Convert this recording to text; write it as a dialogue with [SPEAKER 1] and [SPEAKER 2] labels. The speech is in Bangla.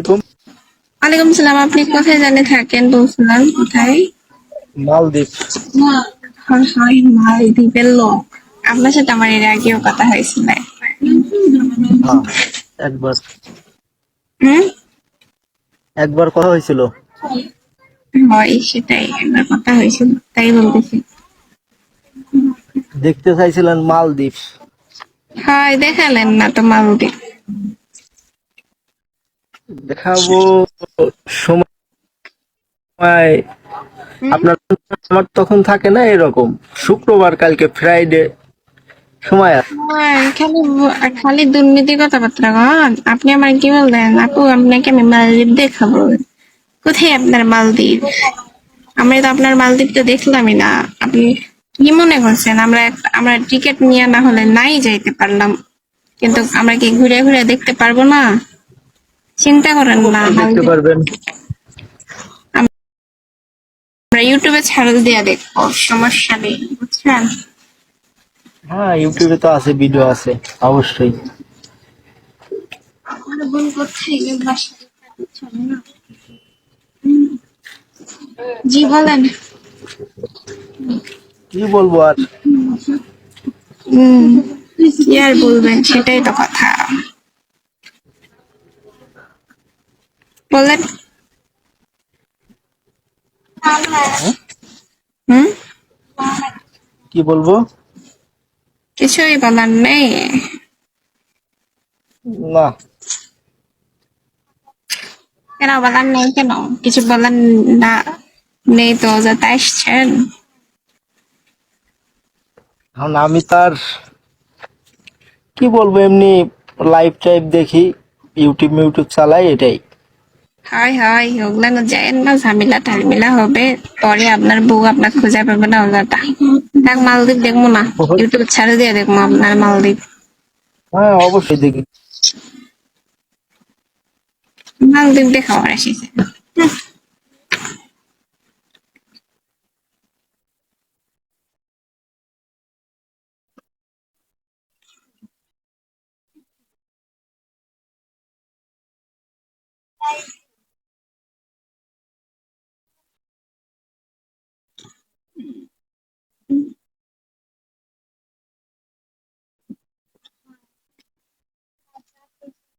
[SPEAKER 1] আলাইকুম।
[SPEAKER 2] ওয়ালাইকুম সালাম। আপনি কোথায় জানি থাকেন বলছিলেন? কোথায়?
[SPEAKER 1] মালদ্বীপ।
[SPEAKER 2] হয় হয়, মালদ্বীপের লোক। আপনার সাথে আমার এর আগেও কথা হয়েছিল।
[SPEAKER 1] হ্যাঁ, একবার
[SPEAKER 2] হুম,
[SPEAKER 1] একবার কথা হয়েছিল।
[SPEAKER 2] হয় সেটাই, একবার কথা হয়েছিল তাই বলতেছি।
[SPEAKER 1] দেখতে চাইছিলেন মালদ্বীপ।
[SPEAKER 2] হয়, দেখালেন না তো মালদ্বীপ।
[SPEAKER 1] দেখাবো সময়।
[SPEAKER 2] হুম?
[SPEAKER 1] আপনার আমার তখন থাকে না এরকম শুক্রবার, কালকে ফ্রাইডে সময় আছে।
[SPEAKER 2] হয়, খালি দুর্নীতি কথাবার্তা কন। আপনি আমার কি বললেন? আপু, আপনাকে আমি মালদ্বীপ দেখাবো। কোথায় আপনার মালদ্বীপ? আমরা তো আপনার মালদ্বীপ তো দেখলামই না। আপনি কি মনে করছেন আমরা টিকিট নিয়ে না হলে নাই যাইতে পারলাম, কিন্তু আমরা কি ঘুরে ঘুরে দেখতে পারবো না? চিন্তা করেন না,
[SPEAKER 1] অবশ্যই দেখতে
[SPEAKER 2] মালদ্বীপ
[SPEAKER 1] পারবেন।
[SPEAKER 2] আমরা ইউটিউবে ছাড়ল দিয়া দেখবো, সমস্যা নেই, বুঝছেন?
[SPEAKER 1] হ্যাঁ, ইউটিউবে তো আছে, ভিডিও আছে অবশ্যই।
[SPEAKER 2] আমার বোন কোথায় গেল বাসায়? জি বলেন।
[SPEAKER 1] কি বলবো আর।
[SPEAKER 2] হম, কি আর বলবেন, সেটাই তো কথা। বলেন।
[SPEAKER 1] হ্যাঁ?
[SPEAKER 2] হুম,
[SPEAKER 1] কি বলবো?
[SPEAKER 2] কিছুই বলার নেই।
[SPEAKER 1] না,
[SPEAKER 2] কেন বলার নেই? কেন কিছু বলার না নেই? তো যাতে আসছেন।
[SPEAKER 1] এখন আমি তার কি বলবো, এমনি লাইভ টাইপ দেখি, ইউটিউব চালাই, এটাই।
[SPEAKER 2] হয় হয়, ওগুলা না যায় না, ঝামেলা টালমেলা হবে। পরে আপনার বউ আপনার খুঁজে পাবে না, ওগুলাটা থাক। মালদ্বীপ দেখবো না, ইউটিউব ছাড়ে দিয়ে দেখবো আপনার মালদ্বীপ।
[SPEAKER 1] হ্যাঁ, অবশ্যই দেখি।
[SPEAKER 2] মালদ্বীপ দেখাবার আসিছে।